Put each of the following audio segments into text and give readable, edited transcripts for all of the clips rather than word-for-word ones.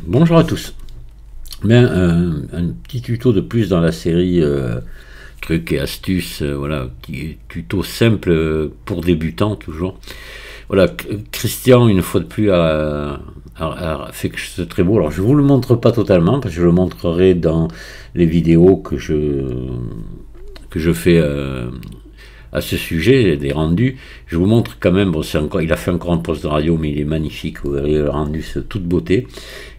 Bonjour à tous. Un petit tuto de plus dans la série trucs et astuces, voilà, tuto simple pour débutants toujours. Voilà, Christian une fois de plus a fait quelque chose de très beau. Alors je vous le montre pas totalement parce que je le montrerai dans les vidéos que je fais à ce sujet, des rendus. Je vous montre quand même, bon, il a fait encore un poste de radio, mais il est magnifique, vous verrez le rendu, c'est toute beauté.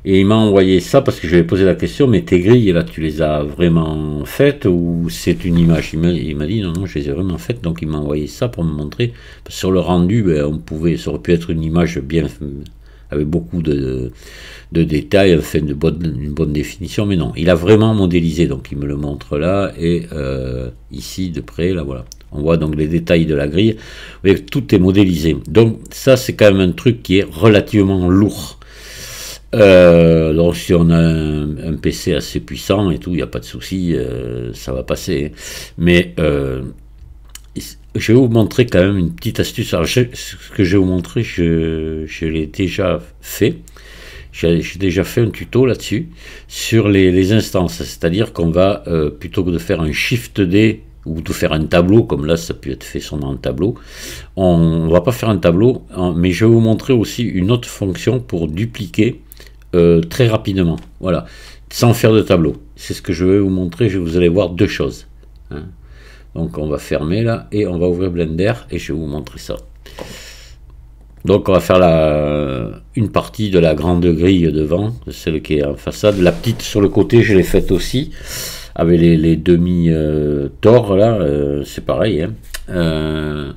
Et il m'a envoyé ça parce que je lui ai posé la question, mais tes grilles, là, tu les as vraiment faites ou c'est une image? Il m'a dit, non, non, je les ai vraiment faites, donc il m'a envoyé ça pour me montrer. Parce que sur le rendu, ben, ça aurait pu être une image bien, avec beaucoup de détails, enfin, une bonne définition, mais non, il a vraiment modélisé, donc il me le montre là, et ici, de près, là, voilà. On voit donc les détails de la grille. Vous voyez, tout est modélisé. Donc ça, c'est quand même un truc qui est relativement lourd. Donc si on a un PC assez puissant et tout, il n'y a pas de souci, ça va passer. Mais je vais vous montrer quand même une petite astuce. Alors, ce que je vais vous montrer, je l'ai déjà fait. J'ai déjà fait un tuto là-dessus, sur les instances. C'est-à-dire qu'on va, plutôt que de faire un Shift D, ou de faire un tableau, comme là ça peut être fait sur un tableau, on va pas faire un tableau, mais je vais vous montrer aussi une autre fonction pour dupliquer très rapidement, voilà, sans faire de tableau. C'est ce que je vais vous montrer. Vous allez voir deux choses, hein. Donc on va fermer là, et on va ouvrir Blender, et je vais vous montrer ça. Donc on va faire une partie de la grande grille devant, celle qui est en façade. La petite sur le côté, je l'ai faite aussi, avec les demi-tors là, c'est pareil, hein.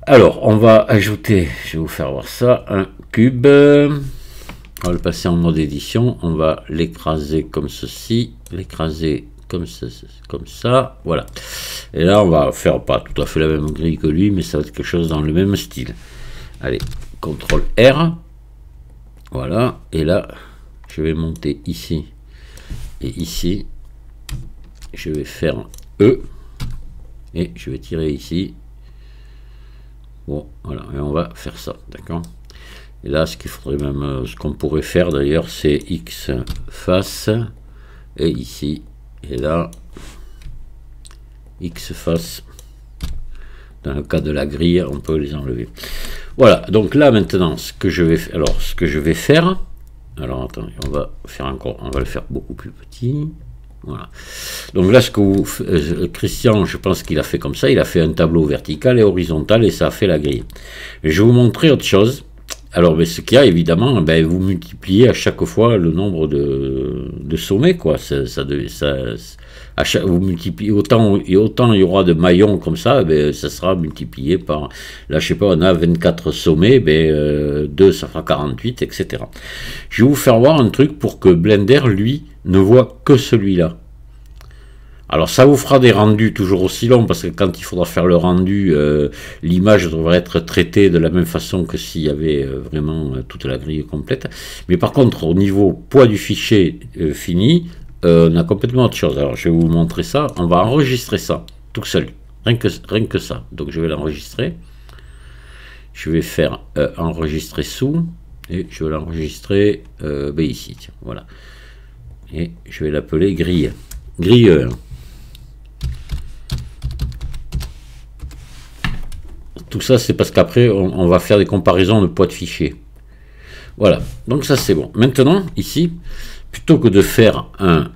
Alors on va ajouter, je vais vous faire voir ça, un cube. On va le passer en mode édition, on va l'écraser comme ceci, l'écraser comme ça, voilà. Et là on va faire pas tout à fait la même grille que lui, mais ça va être quelque chose dans le même style. Allez, CTRL R, voilà, et là je vais monter ici et ici. Je vais faire E et je vais tirer ici. Bon, voilà, et on va faire ça, d'accord. Et là, ce qu'il faudrait même, ce qu'on pourrait faire d'ailleurs, c'est X face et ici, et là X face. Dans le cas de la grille, on peut les enlever. Voilà, donc là maintenant, ce que je vais faire, alors attendez, on va le faire beaucoup plus petit. Voilà. Donc là, Christian, je pense qu'il a fait comme ça, il a fait un tableau vertical et horizontal, et ça a fait la grille. Je vais vous montrer autre chose. Alors, ce qu'il y a, évidemment, vous multipliez à chaque fois le nombre de sommets, quoi. Vous multipliez autant il y aura de maillons comme ça, ça sera multiplié par, là, je sais pas, on a 24 sommets, 2, ça fera 48, etc. Je vais vous faire voir un truc pour que Blender, lui, ne voit que celui-là. Alors ça vous fera des rendus toujours aussi longs, parce que quand il faudra faire le rendu, l'image devrait être traitée de la même façon que s'il y avait vraiment toute la grille complète. Mais par contre, au niveau poids du fichier fini, on a complètement autre chose. Alors je vais vous montrer ça. On va enregistrer ça tout seul, rien que ça. Donc je vais l'enregistrer. Je vais faire enregistrer sous, et je vais l'enregistrer ici, tiens, voilà. Et je vais l'appeler grille. Grilleur. Tout ça, c'est parce qu'après, on va faire des comparaisons de poids de fichier. Voilà, donc ça c'est bon. Maintenant, ici, plutôt que de faire un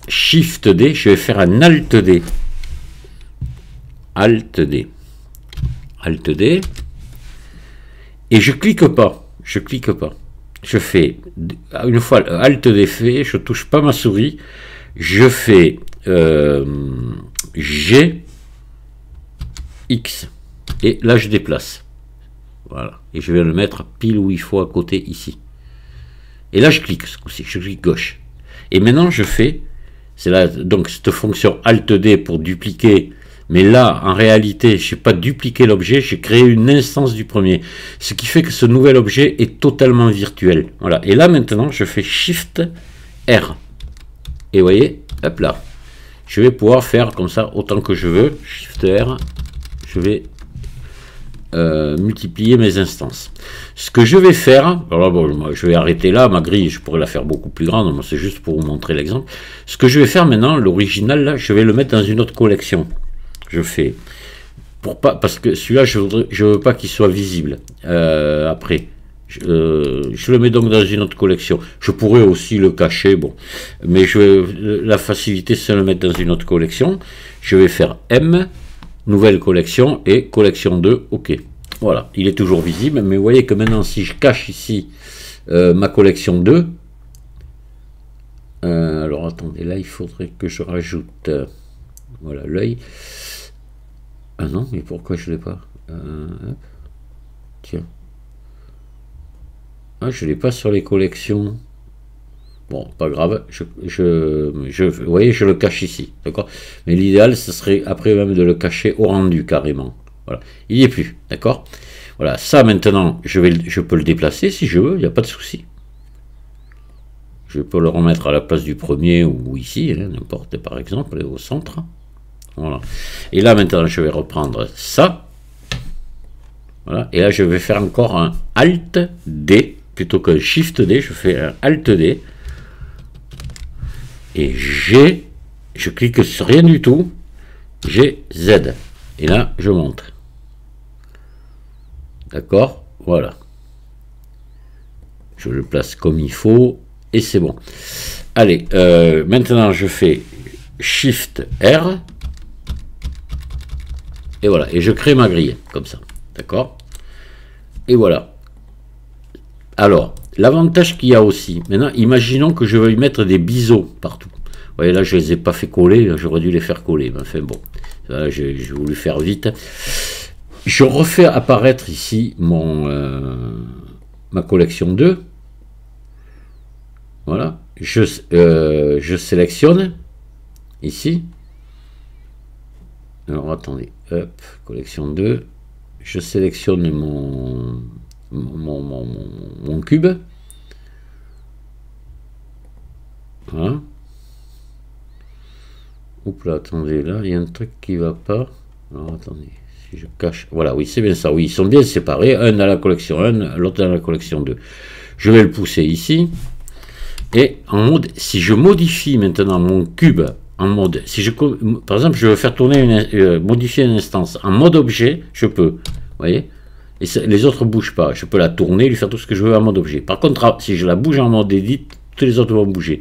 Shift D, je vais faire un Alt D. Alt D. Alt D. Et je clique pas. Je clique pas. Je fais, une fois Alt D fait, je touche pas ma souris, je fais G, X, et là je déplace. Voilà. Et je vais le mettre pile où il faut à côté ici. Et là je clique, ce coup-ci, je clique gauche. Et maintenant je fais, c'est là, donc cette fonction Alt D pour dupliquer. Mais là, en réalité, je n'ai pas dupliqué l'objet, j'ai créé une instance du premier. Ce qui fait que ce nouvel objet est totalement virtuel. Voilà. Et là, maintenant, je fais Shift R. Et vous voyez, hop là. Je vais pouvoir faire comme ça autant que je veux. Shift R. Je vais multiplier mes instances. Ce que je vais faire, alors bon, moi, je vais arrêter là, ma grille, je pourrais la faire beaucoup plus grande, moi c'est juste pour vous montrer l'exemple. Ce que je vais faire maintenant, l'original là, je vais le mettre dans une autre collection. Je fais, pour pas, parce que celui-là, je veux pas qu'il soit visible après. Je le mets donc dans une autre collection. Je pourrais aussi le cacher, bon, mais la facilité c'est de le mettre dans une autre collection. Je vais faire M, nouvelle collection et collection 2, ok. Voilà, il est toujours visible, mais vous voyez que maintenant si je cache ici ma collection 2, alors attendez, là il faudrait que je rajoute, voilà l'œil. Ah non, mais pourquoi je l'ai pas tiens. Ah, je ne l'ai pas sur les collections. Bon, pas grave. Vous voyez, je le cache ici. D'accord. Mais l'idéal, ce serait après même de le cacher au rendu, carrément. Voilà. Il n'y est plus. D'accord. Voilà. Ça, maintenant, je peux le déplacer si je veux. Il n'y a pas de souci. Je peux le remettre à la place du premier ou ici, hein, n'importe, par exemple, au centre. Voilà. Et là, maintenant, je vais reprendre ça. Voilà. Et là, je vais faire encore un Alt-D. Plutôt que Shift D, je fais un Alt D. Et je clique sur rien du tout. J'ai Z. Et là, je monte. D'accord? Voilà. Je le place comme il faut. Et c'est bon. Allez, maintenant, je fais Shift R. Et voilà. Et je crée ma grille. Comme ça. D'accord? Et voilà. Alors, l'avantage qu'il y a aussi, maintenant, imaginons que je veuille mettre des biseaux partout. Vous voyez, là, je ne les ai pas fait coller, j'aurais dû les faire coller. Mais enfin, bon, j'ai voulu faire vite. Je refais apparaître ici ma collection 2. Voilà. Je sélectionne, ici. Alors, attendez, hop, collection 2. Je sélectionne mon cube. Voilà. Oups là, attendez, là, il y a un truc qui va pas. Alors, attendez, si je cache. Voilà, oui, c'est bien ça. Oui, ils sont bien séparés. Un dans la collection 1, l'autre dans la collection 2. Je vais le pousser ici. Et en mode, si je modifie maintenant mon cube en mode, par exemple, je veux faire tourner modifier une instance en mode objet, je peux. Vous voyez? Et les autres ne bougent pas. Je peux la tourner, lui faire tout ce que je veux en mode objet. Par contre, si je la bouge en mode edit, tous les autres vont bouger.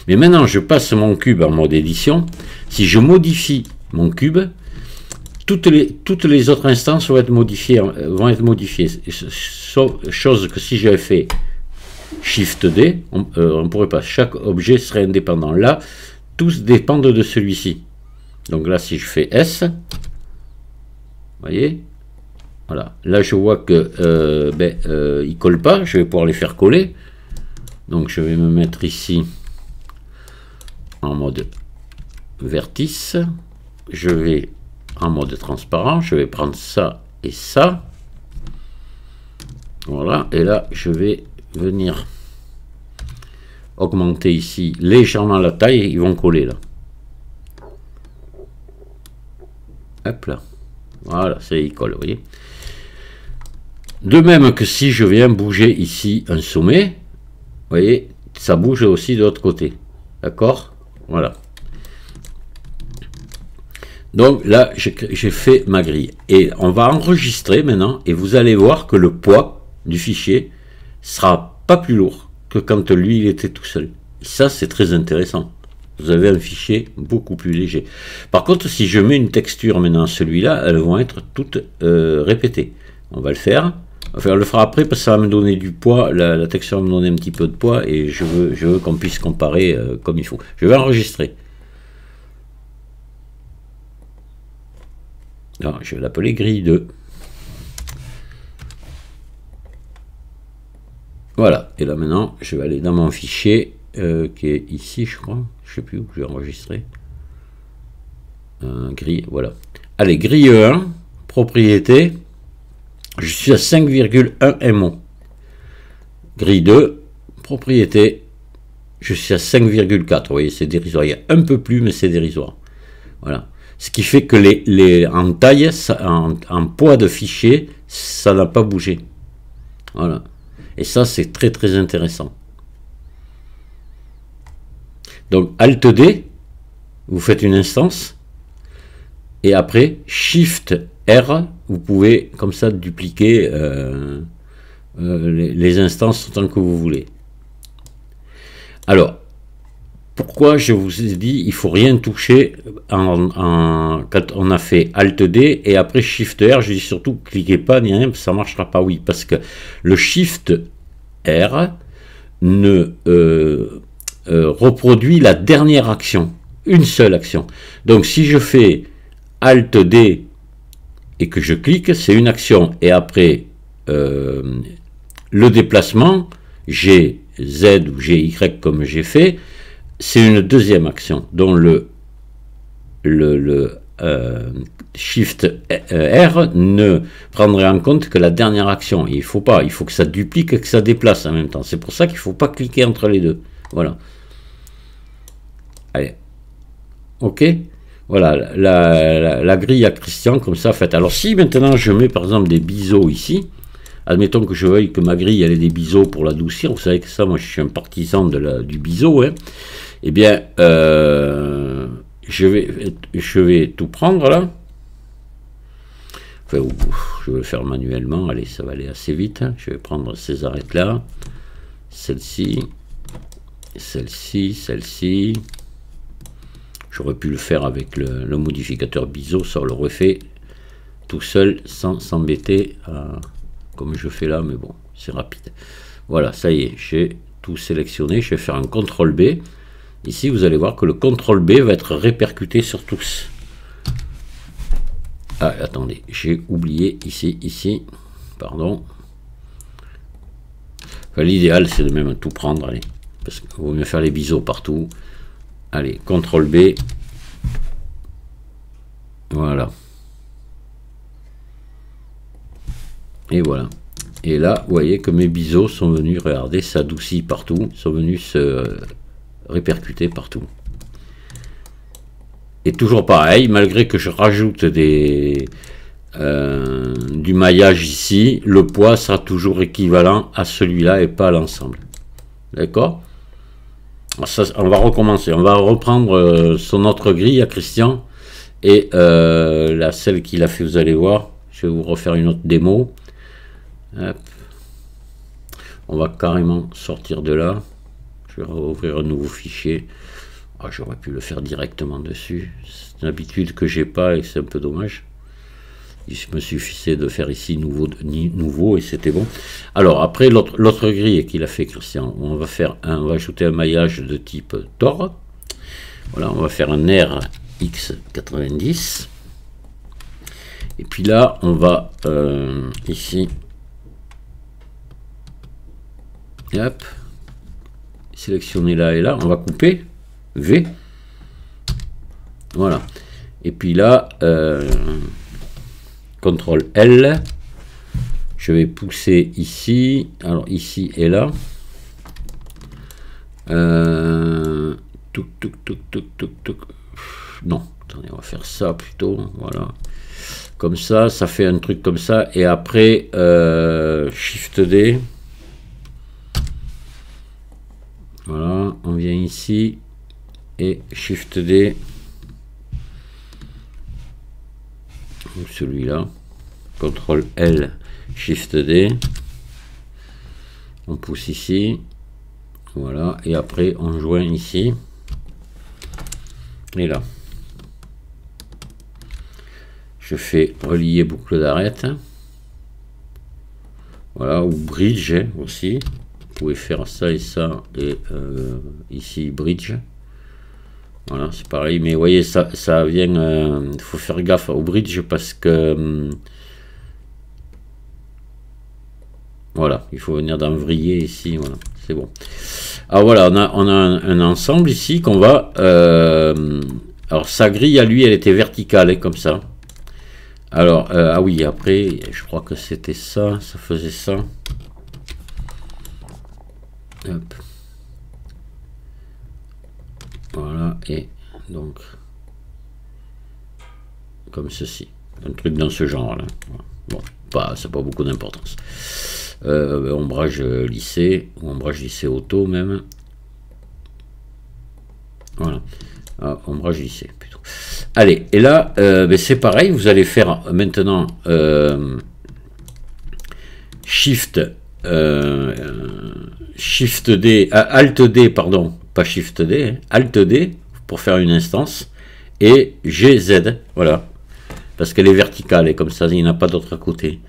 Mais maintenant, je passe mon cube en mode édition. Si je modifie mon cube, toutes les autres instances vont être modifiées. Chose que si j'avais fait Shift D, on ne pourrait pas. Chaque objet serait indépendant. Là, tous dépendent de celui-ci. Donc là, si je fais S, vous voyez? Voilà, là je vois que ils ne collent pas, je vais pouvoir les faire coller. Donc je vais me mettre ici en mode vertice. Je vais en mode transparent, je vais prendre ça et ça. Voilà, et là je vais venir augmenter ici légèrement la taille et ils vont coller là. Hop là. Voilà, ça y colle, vous voyez. De même que si je viens bouger ici un sommet, vous voyez, ça bouge aussi de l'autre côté. D'accord? Voilà. Donc là, j'ai fait ma grille. Et on va enregistrer maintenant, et vous allez voir que le poids du fichier sera pas plus lourd que quand lui, il était tout seul. Et ça, c'est très intéressant. Vous avez un fichier beaucoup plus léger. Par contre, si je mets une texture maintenant à celui-là, elles vont être toutes répétées. On va le faire. Enfin, on le fera après parce que ça va me donner du poids. La texture va me donner un petit peu de poids et je veux qu'on puisse comparer comme il faut. Je vais enregistrer. Alors, je vais l'appeler grille 2. Voilà. Et là maintenant, je vais aller dans mon fichier qui est ici, je crois. Je ne sais plus où je vais enregistrer. Grille, voilà. Allez, grille 1, propriété. Je suis à 5,1 MO. Grille 2, propriété. Je suis à 5,4. Vous voyez, c'est dérisoire. Il y a un peu plus, mais c'est dérisoire. Voilà. Ce qui fait que en taille, en poids de fichier, ça n'a pas bougé. Voilà. Et ça, c'est très très intéressant. Donc, Alt D, vous faites une instance, et après, Shift R, vous pouvez comme ça dupliquer les instances autant que vous voulez. Alors, pourquoi je vous ai dit il faut rien toucher quand on a fait Alt D et après Shift R, je dis surtout cliquez pas ni rien, ça marchera pas. Oui, parce que le Shift R ne reproduit la dernière action, une seule action. Donc si je fais Alt D et que je clique, c'est une action, et après le déplacement G, Z ou GY comme j'ai fait, c'est une deuxième action, dont le Shift R ne prendrait en compte que la dernière action. Il faut pas, il faut que ça duplique et que ça déplace en même temps. C'est pour ça qu'il ne faut pas cliquer entre les deux. Voilà. Allez. Ok. Voilà, la grille à Christian, comme ça, faite. Alors si maintenant je mets par exemple des biseaux ici, admettons que je veuille que ma grille ait des biseaux pour l'adoucir, vous savez que ça, moi je suis un partisan du biseau, hein. Eh bien, je vais tout prendre là. Enfin, je vais le faire manuellement, allez, ça va aller assez vite, hein. Je vais prendre ces arêtes là, celle-ci, celle-ci, celle-ci. J'aurais pu le faire avec le modificateur biseau, ça on l'aurait fait tout seul sans s'embêter comme je fais là, mais bon, c'est rapide. Voilà, ça y est, j'ai tout sélectionné. Je vais faire un CTRL B. Ici, vous allez voir que le CTRL B va être répercuté sur tous. Ah, attendez, j'ai oublié ici, pardon. Enfin, l'idéal, c'est de même tout prendre, allez, parce qu'il vaut mieux faire les biseaux partout. Allez, CTRL B. Voilà. Et voilà. Et là, vous voyez que mes biseaux sont venus, regardez, s'adoucir partout, sont venus se répercuter partout. Et toujours pareil, malgré que je rajoute du maillage ici, le poids sera toujours équivalent à celui-là et pas à l'ensemble. D'accord ? On va recommencer, on va reprendre son autre grille à Christian, et celle qu'il a fait, vous allez voir, je vais vous refaire une autre démo. Hop. On va carrément sortir de là, je vais ouvrir un nouveau fichier. Ah, j'aurais pu le faire directement dessus, c'est une habitude que j'ai pas et c'est un peu dommage. Il me suffisait de faire ici nouveau et c'était bon. Alors après l'autre grille qu'il a fait Christian, on va ajouter un maillage de type Tor. Voilà, on va faire un RX90. Et puis là, on va ici, hop, sélectionner là et là, on va couper V. Voilà. Et puis là, CTRL L, je vais pousser ici, alors ici et là, non, attendez, on va faire ça plutôt, voilà, comme ça fait un truc comme ça, et après, Shift D, voilà, on vient ici, et Shift D, celui-là, CTRL L, Shift D, on pousse ici, voilà, et après on joint ici, et là. Je fais relier boucle d'arête, voilà, ou bridge aussi, vous pouvez faire ça et ça, et ici bridge. Voilà, c'est pareil, mais vous voyez, ça vient, il faut faire gaffe au bridge parce que, voilà, il faut venir dans vriller ici, voilà, c'est bon. Alors voilà, on a un ensemble ici qu'on va, alors sa grille à lui, elle était verticale, hein, comme ça. Alors, ah oui, après, je crois que c'était ça, ça faisait ça. Hop. Voilà, et donc comme ceci. Un truc dans ce genre-là. Bon, ça n'a pas beaucoup d'importance. Ombrage lissé, ou ombrage lissé auto même. Voilà. Ah, ombrage lissé plutôt. Allez, et là, c'est pareil, vous allez faire maintenant Shift D, Alt D, pardon, pas Shift D, hein, Alt D pour faire une instance, et GZ, voilà, parce qu'elle est verticale, et comme ça, il n'y en a pas d'autre à côté.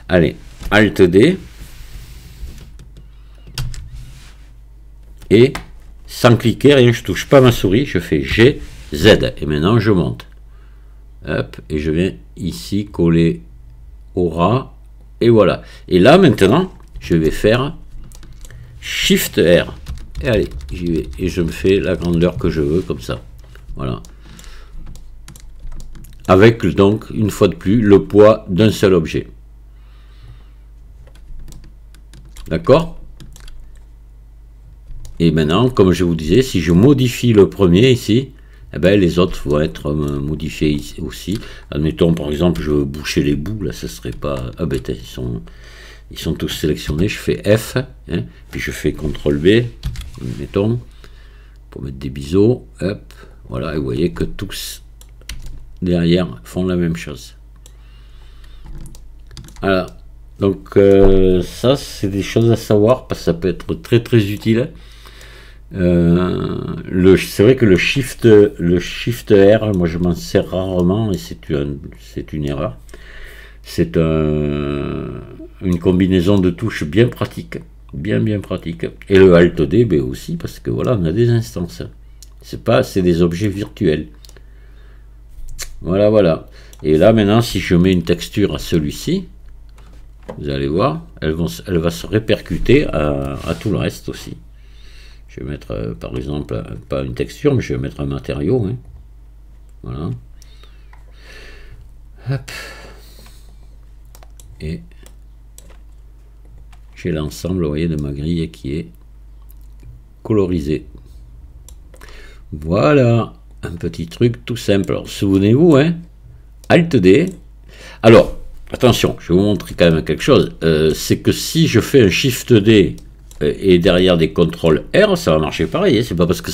Allez, Alt D, et sans cliquer, rien, je touche pas ma souris, je fais GZ, et maintenant je monte. Hop, et je viens ici coller au ras, et voilà. Et là, maintenant, je vais faire Shift R. Et allez, j'y vais. Et je me fais la grandeur que je veux, comme ça. Voilà. Avec, donc, une fois de plus, le poids d'un seul objet. D'accord? Et maintenant, comme je vous disais, si je modifie le premier ici, eh ben, les autres vont être modifiés ici aussi. Admettons, par exemple, je veux boucher les bouts, là, ça serait pas... Ah ben, ils sont tous sélectionnés, je fais F, hein, puis je fais CTRL B, mettons, pour mettre des biseaux, hop, voilà, et vous voyez que tous, derrière, font la même chose. Voilà, donc ça, c'est des choses à savoir, parce que ça peut être très très utile. C'est vrai que le shift R, moi je m'en sers rarement, et c'est une erreur. C'est une combinaison de touches bien pratique, bien pratique. Et le Alt D, ben aussi, parce que voilà, on a des instances. C'est des objets virtuels. Voilà. Et là maintenant, si je mets une texture à celui-ci, vous allez voir, elle va se répercuter à tout le reste aussi. Je vais mettre, par exemple, pas une texture, mais je vais mettre un matériau. Hein. Voilà. Hop. Et j'ai l'ensemble, vous voyez, de ma grille qui est colorisé. Voilà, un petit truc tout simple. Alors, souvenez-vous, hein, Alt D. Alors, attention, je vais vous montrer quand même quelque chose. C'est que si je fais un Shift D et derrière des CTRL R, ça va marcher pareil. Hein, c'est pas parce que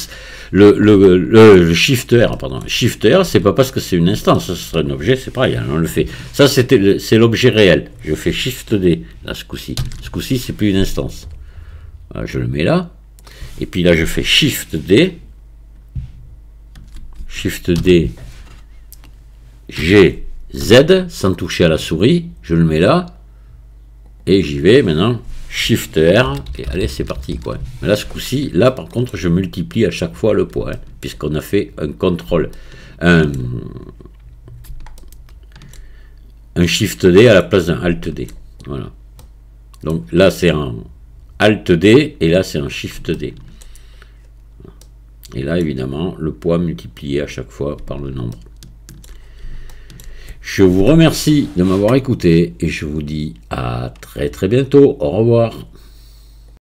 le Shift R, pardon, Shift R, c'est pas parce que c'est une instance, ce serait un objet, c'est pareil, hein, on le fait. Ça, c'est l'objet réel. Je fais Shift D, là, ce coup-ci. Ce coup-ci, c'est plus une instance. Voilà, je le mets là. Et puis là, je fais Shift D, G, Z, sans toucher à la souris. Je le mets là. Et j'y vais maintenant. Shift R, et allez, c'est parti, quoi. Mais là, ce coup-ci, là, par contre, je multiplie à chaque fois le poids, hein, puisqu'on a fait un contrôle, un Shift D à la place d'un Alt D. Voilà. Donc là, c'est un Alt D, et là, c'est un Shift D. Et là, évidemment, le poids multiplié à chaque fois par le nombre. Je vous remercie de m'avoir écouté et je vous dis à très très bientôt. Au revoir.